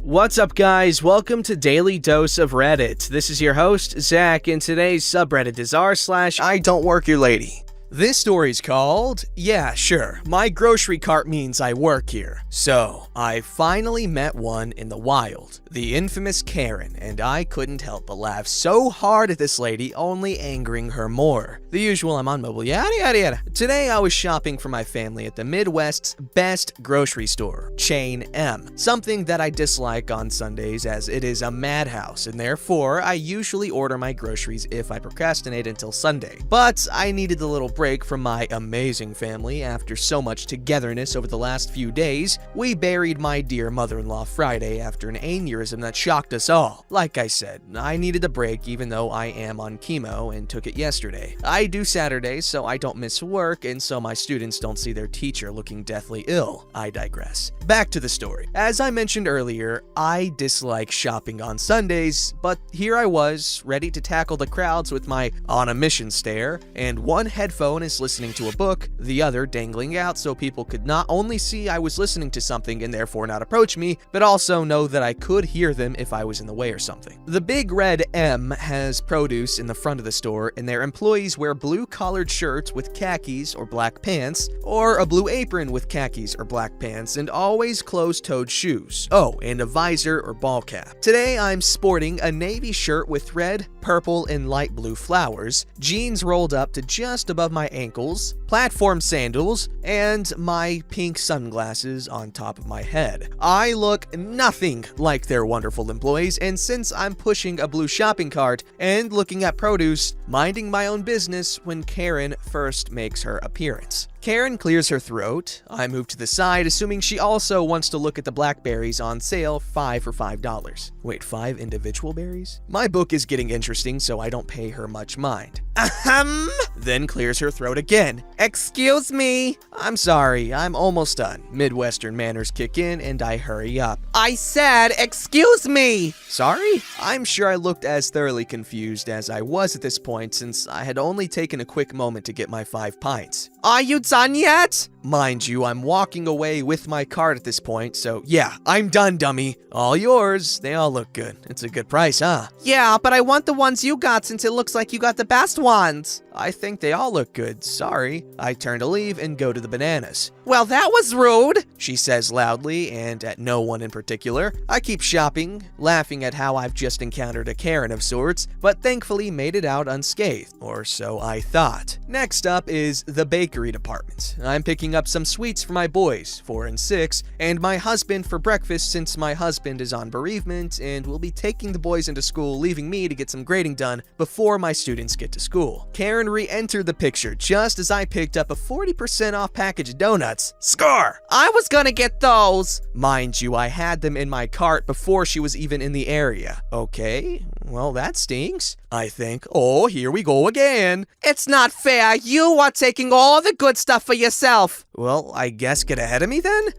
What's up, guys? Welcome to Daily Dose of Reddit. This is your host, Zach, and today's subreddit is r/IDontWorkHerelady. This story's called, yeah, sure, my grocery cart means I work here. So, I finally met one in the wild, the infamous Karen, and I couldn't help but laugh so hard at this lady, only angering her more. The usual I'm on mobile, yada yada yada. Today I was shopping for my family at the Midwest's best grocery store, Chain M, something that I dislike on Sundays as it is a madhouse, and therefore I usually order my groceries if I procrastinate until Sunday. But I needed a little break from my amazing family after so much togetherness over the last few days. We buried my dear mother-in-law Friday after an aneurysm that shocked us all. Like I said, I needed a break even though I am on chemo and took it yesterday. I do Saturdays so I don't miss work and so my students don't see their teacher looking deathly ill. I digress. Back to the story. As I mentioned earlier, I dislike shopping on Sundays, but here I was, ready to tackle the crowds with my on a mission stare, and one headphone is listening to a book, the other dangling out so people could not only see I was listening to something and therefore not approach me, but also know that I could hear them if I was in the way or something. The big red M has produce in the front of the store, and their employees wear blue-collared shirts with khakis or black pants, or a blue apron with khakis or black pants, and always closed-toed shoes. Oh, and a visor or ball cap. Today I'm sporting a navy shirt with red, purple, and light blue flowers, jeans rolled up to just above my ankles, platform sandals, and my pink sunglasses on top of my head. I look nothing like their wonderful employees, and since I'm pushing a blue shopping cart and looking at produce, minding my own business when Karen first makes her appearance. Karen clears her throat. I move to the side, assuming she also wants to look at the blackberries on sale, 5 for $5. Wait, 5 individual berries? My book is getting interesting, so I don't pay her much mind. Ahem! Then clears her throat again. Excuse me. I'm sorry, I'm almost done. Midwestern manners kick in, and I hurry up. I said, excuse me! Sorry? I'm sure I looked as thoroughly confused as I was at this point, since I had only taken a quick moment to get my 5 pints. Are you done yet? Mind you, I'm walking away with my cart at this point, so yeah, I'm done, dummy. All yours. They all look good. It's a good price, huh? Yeah, but I want the ones you got since it looks like you got the best ones. I think they all look good, sorry. I turn to leave and go to the bananas. Well, that was rude, she says loudly and at no one in particular. I keep shopping, laughing at how I've just encountered a Karen of sorts, but thankfully made it out unscathed, or so I thought. Next up is the bakery department. I'm picking up some sweets for my boys, 4 and 6, and my husband for breakfast since my husband is on bereavement and will be taking the boys into school, leaving me to get some grading done before my students get to school. Karen re-entered the picture just as I picked up a 40% off package of donuts. Score! I was gonna get those! Mind you, I had them in my cart before she was even in the area. Okay, well that stinks, I think. Oh, here we go again. It's not fair. You are taking all the good stuff for yourself. Well, I guess get ahead of me then?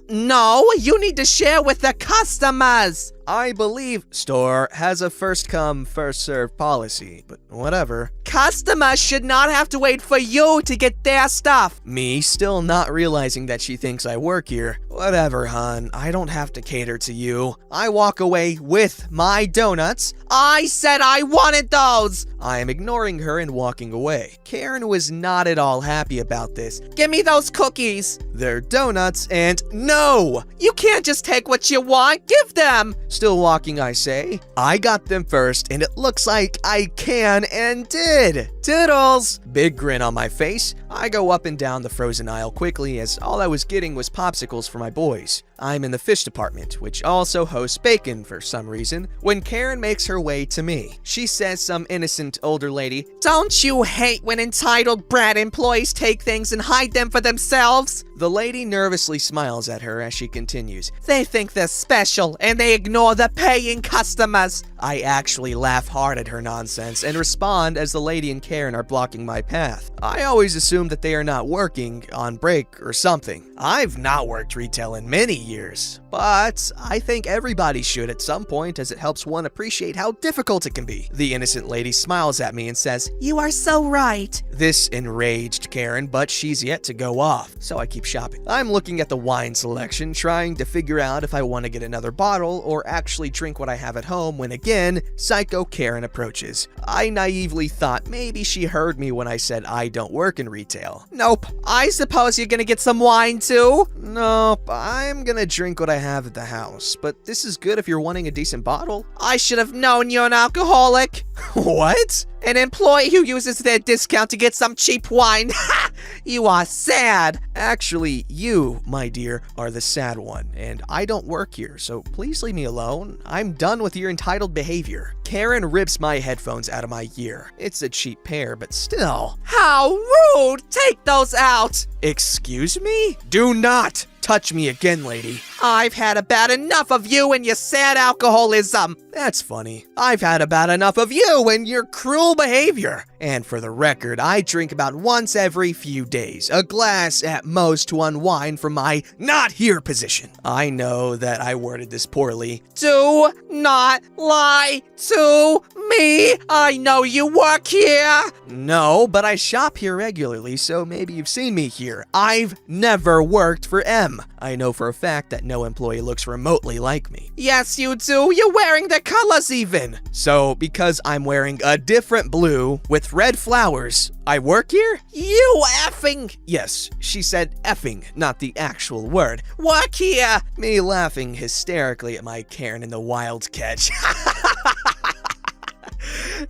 No, you need to share with the customers. I believe store has a first come, first served policy, but whatever. Customers should not have to wait for you to get their stuff. Me still not realizing that she thinks I work here. Whatever, hon. I don't have to cater to you. I walk away with my donuts. I said I wanted those. I am ignoring her and walking away. Karen was not at all happy about this. Give me those cookies. They're donuts and no! You can't just take what you want. Give them. Still walking, I say. I got them first, and it looks like I can and did. Toodles! Big grin on my face. I go up and down the frozen aisle quickly as all I was getting was popsicles for my boys. I'm in the fish department, which also hosts bacon for some reason, when Karen makes her way to me. She says some innocent older lady, "Don't you hate when entitled brat employees take things and hide them for themselves?" The lady nervously smiles at her as she continues. "They think they're special and they ignore the paying customers." I actually laugh hard at her nonsense and respond as the lady and Karen are blocking my path. I always assume that they are not working, on break or something. I've not worked retail in many years. but I think everybody should at some point, as it helps one appreciate how difficult it can be. The innocent lady smiles at me and says, "You are so right." This enraged Karen, but she's yet to go off, so I keep shopping. I'm looking at the wine selection, trying to figure out if I want to get another bottle or actually drink what I have at home when again, Psycho Karen approaches. I naively thought maybe she heard me when I said I don't work in retail. "Nope. I suppose you're gonna get some wine too?" "Nope. I'm gonna drink what I have at the house, but this is good if you're wanting a decent bottle." "I should have known you're an alcoholic." "What?" "An employee who uses their discount to get some cheap wine. Ha! You are sad." "Actually, you, my dear, are the sad one, and I don't work here, so please leave me alone. I'm done with your entitled behavior." Karen rips my headphones out of my ear. It's a cheap pair, but still. "How rude! Take those out!" "Excuse me? Do not touch me again, lady." "I've had about enough of you and your sad alcoholism." "That's funny. I've had about enough of you and your cruel behavior. And for the record, I drink about once every few days, a glass at most to unwind from my not here position." I know that I worded this poorly. "Do not lie to me. I know you work here." "No, but I shop here regularly, so maybe you've seen me here. I've never worked for M. I know for a fact that no employee looks remotely like me." "Yes, you do. You're wearing the colors even." "So, because I'm wearing a different blue with red flowers, I work here?" "You effing—" Yes, she said effing, not the actual word. "Work here." Me laughing hysterically at my Karen in the wild catch.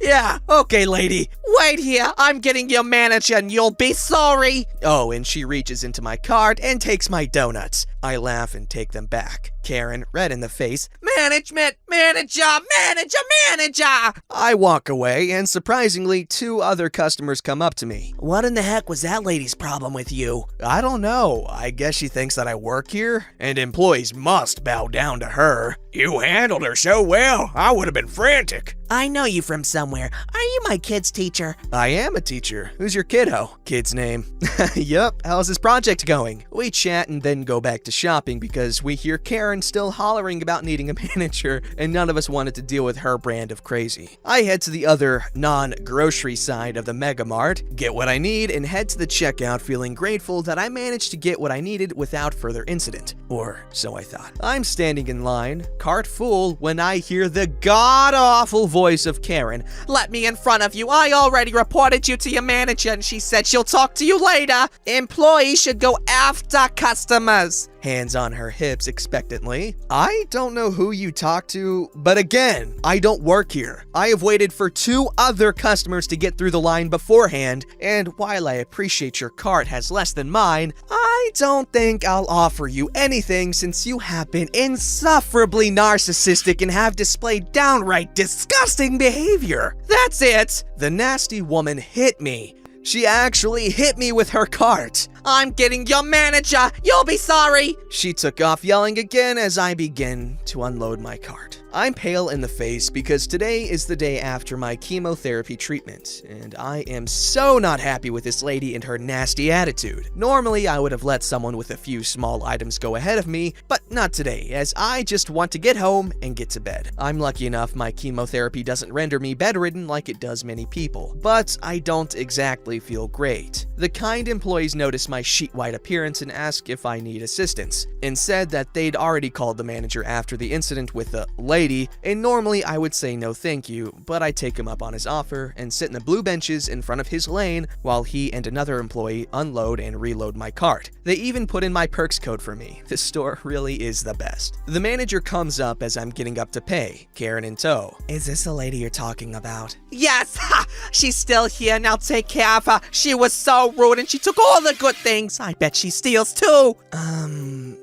"Yeah, okay, lady. Wait here. I'm getting your manager and you'll be sorry." Oh, and she reaches into my cart and takes my donuts. I laugh and take them back. Karen, red in the face, "Management, manager, manager, manager." I walk away, and surprisingly, 2 other customers come up to me. "What in the heck was that lady's problem with you?" "I don't know. I guess she thinks that I work here, and employees must bow down to her." "You handled her so well, I would have been frantic." "I know you from somewhere. Are you my kid's teacher?" "I am a teacher. Who's your kiddo?" "Kid's name." "Yup. How's his project going?" We chat and then go back to shopping because we hear Karen still hollering about needing a manager, and none of us wanted to deal with her brand of crazy. I head to the other non-grocery side of the Mega Mart, get what I need, and head to the checkout feeling grateful that I managed to get what I needed without further incident. Or so I thought. I'm standing in line, cart full, when I hear the god-awful voice of Karen. "Let me in front of you. I already reported you to your manager and she said she'll talk to you later. Employees should go after customers." Hands on her hips expectantly. I don't know who you talk to, but again, I don't work here. I have waited for 2 other customers to get through the line beforehand, and while I appreciate your cart has less than mine, I don't think I'll offer you anything since you have been insufferably narcissistic and have displayed downright disgusting behavior. That's it. The nasty woman hit me. She actually hit me with her cart. "I'm getting your manager. You'll be sorry." She took off yelling again as I begin to unload my cart. I'm pale in the face because today is the day after my chemotherapy treatment, and I am so not happy with this lady and her nasty attitude. Normally, I would have let someone with a few small items go ahead of me, but not today, as I just want to get home and get to bed. I'm lucky enough my chemotherapy doesn't render me bedridden like it does many people, but I don't exactly feel great. The kind employees notice my sheet-white appearance and ask if I need assistance, and said that they'd already called the manager after the incident with the lady, and normally I would say no thank you, but I take him up on his offer and sit in the blue benches in front of his lane while he and another employee unload and reload my cart. They even put in my perks code for me. This store really is the best. The manager comes up as I'm getting up to pay, Karen in tow. "Is this the lady you're talking about?" "Yes! Ha! She's still here. Now take care of her. She was so rude and she took all the good things. I bet she steals too."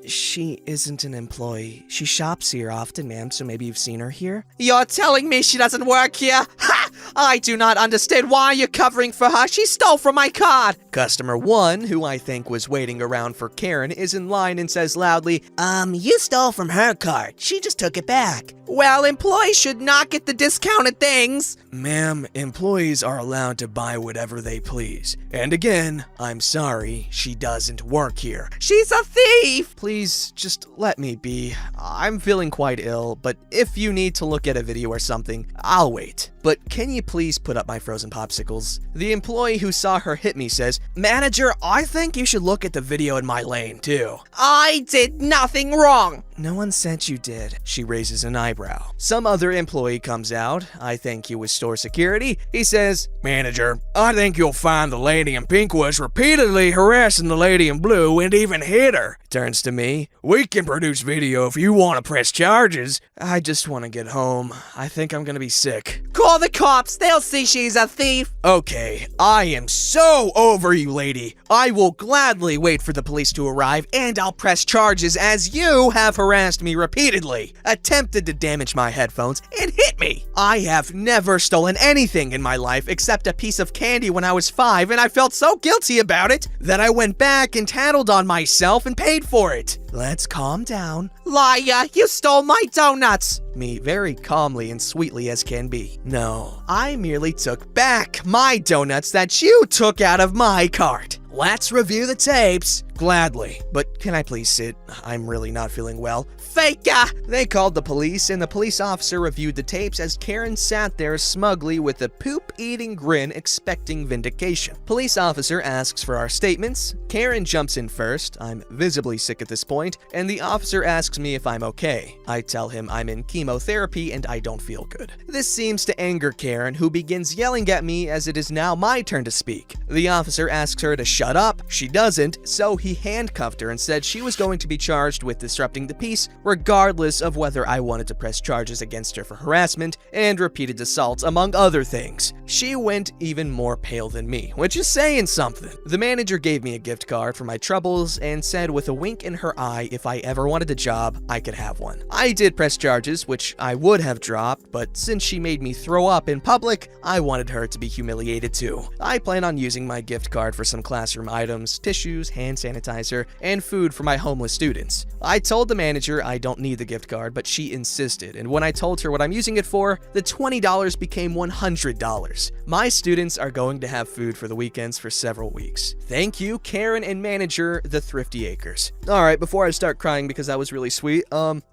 She isn't an employee. She shops here often, ma'am, so maybe you've seen her here?" "You're telling me she doesn't work here? Ha! I do not understand why you're covering for her. She stole from my card. Customer 1, who I think was waiting around for Karen, is in line and says loudly, You stole from her card. She just took it back. Well, employees should not get the discounted things. Ma'am, employees are allowed to buy whatever they please. And again, I'm sorry, she doesn't work here. She's a thief! Please, just let me be. I'm feeling quite ill, but if you need to look at a video or something, I'll wait. But can you please put up my frozen popsicles? The employee who saw her hit me says, Manager, I think you should look at the video in my lane, too. I did nothing wrong. No one said you did. She raises an eyebrow. Some other employee comes out. I think he was store security. He says, Manager, I think you'll find the lady in pink was repeatedly harassing the lady in blue and even hit her. Turns to me, we can produce video if you want to press charges. I just want to get home. I think I'm gonna be sick. Call the cops. They'll see she's a thief. Okay, I am so over you, lady. I will gladly wait for the police to arrive and I'll press charges as you have harassed me repeatedly, attempted to damage my headphones, and hit me. I have never stolen anything in my life except a piece of candy when I was 5, and I felt so guilty about it that I went back and tattled on myself and paid for it. Let's calm down. Liar, you stole my donuts. Me very calmly and sweetly as can be. No, I merely took back my donuts that you took out of my cart. Let's review the tapes. Gladly, but can I please sit? I'm really not feeling well. Faker! They called the police, and the police officer reviewed the tapes as Karen sat there smugly with a poop-eating grin expecting vindication. Police officer asks for our statements. Karen jumps in first. I'm visibly sick at this point, and the officer asks me if I'm okay. I tell him I'm in chemotherapy and I don't feel good. This seems to anger Karen, who begins yelling at me as it is now my turn to speak. The officer asks her to shut up. She doesn't, so he handcuffed her and said she was going to be charged with disrupting the peace, regardless of whether I wanted to press charges against her for harassment and repeated assaults, among other things. She went even more pale than me, which is saying something. The manager gave me a gift card for my troubles and said with a wink in her eye if I ever wanted a job, I could have one. I did press charges, which I would have dropped, but since she made me throw up in public, I wanted her to be humiliated too. I plan on using my gift card for some classroom items, tissues, hand sanitizer, and food for my homeless students. I told the manager I don't need the gift card, but she insisted, and when I told her what I'm using it for, the $20 became $100. My students are going to have food for the weekends for several weeks. Thank you, Karen and manager, the Thrifty Acres. Alright, before I start crying because that was really sweet,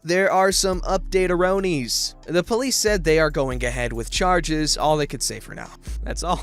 there are some update-aronies. The police said they are going ahead with charges, all they could say for now. That's all.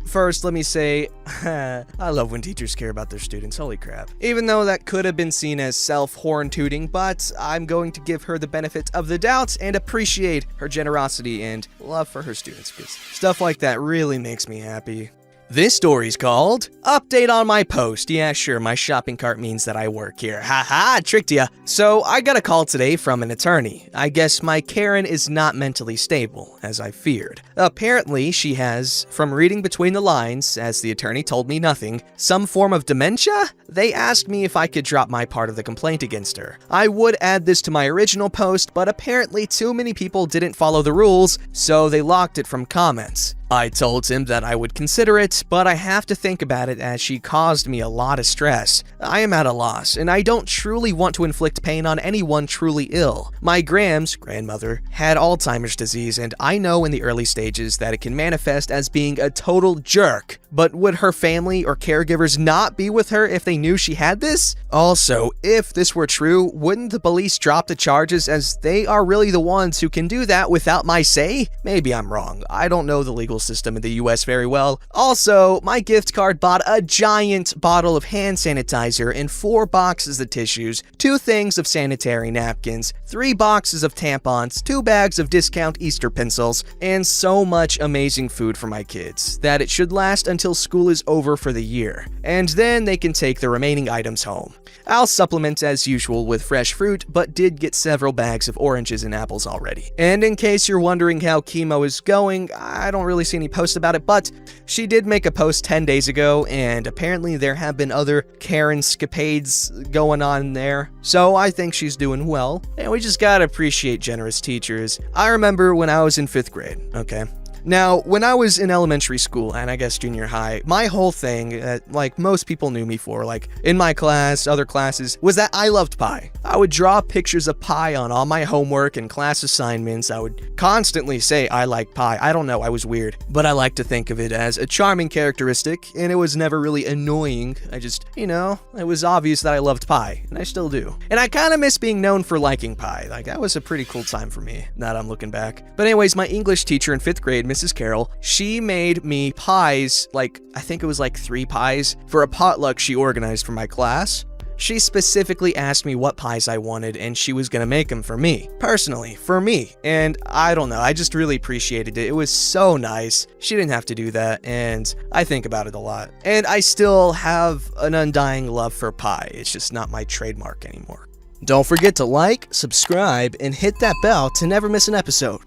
First, let me say, I love when teachers care about their students, holy crap. Even though that could have been seen as self-horn tooting, but I'm going to give her the benefit of the doubt and appreciate her generosity and love for her students, because stuff like that really makes me happy. This story's called Update on My Post. Yeah, sure, my shopping cart means that I work here. Haha, tricked ya. So, I got a call today from an attorney. I guess my Karen is not mentally stable, as I feared. Apparently, she has, from reading between the lines, as the attorney told me nothing, some form of dementia? They asked me if I could drop my part of the complaint against her. I would add this to my original post, but apparently too many people didn't follow the rules, so they locked it from comments. I told him that I would consider it, but I have to think about it as she caused me a lot of stress. I am at a loss, and I don't truly want to inflict pain on anyone truly ill. My grandmother, had Alzheimer's disease, and I know in the early stages that it can manifest as being a total jerk. But would her family or caregivers not be with her if they knew she had this? Also, if this were true, wouldn't the police drop the charges as they are really the ones who can do that without my say? Maybe I'm wrong. I don't know the legal system in the US very well. Also, my gift card bought a giant bottle of hand sanitizer and 4 boxes of tissues, 2 things of sanitary napkins, 3 boxes of tampons, 2 bags of discount Easter pencils, and so much amazing food for my kids that it should last until school is over for the year, and then they can take the remaining items home. I'll supplement as usual with fresh fruit, but did get several bags of oranges and apples already. And in case you're wondering how chemo is going, I don't really see any posts about it, but she did make a post 10 days ago, and apparently there have been other Karen-scapades going on there, so I think she's doing well, and we we just gotta appreciate generous teachers. I remember when I was in 5th grade, okay? Now, when I was in elementary school, and I guess junior high, my whole thing, like most people knew me for, like in my class, other classes, was that I loved pie. I would draw pictures of pie on all my homework and class assignments. I would constantly say I like pie. I don't know, I was weird. But I like to think of it as a charming characteristic, and it was never really annoying. I just, it was obvious that I loved pie, and I still do. And I kind of miss being known for liking pie. Like, that was a pretty cool time for me, now that I'm looking back. But anyways, my English teacher in 5th grade, Mrs. Carroll, she made me pies, like, I think it was like 3 pies, for a potluck she organized for my class. She specifically asked me what pies I wanted, and she was gonna make them for me. Personally, for me. And I don't know, I just really appreciated it. It was so nice. She didn't have to do that, and I think about it a lot. And I still have an undying love for pie. It's just not my trademark anymore. Don't forget to like, subscribe, and hit that bell to never miss an episode.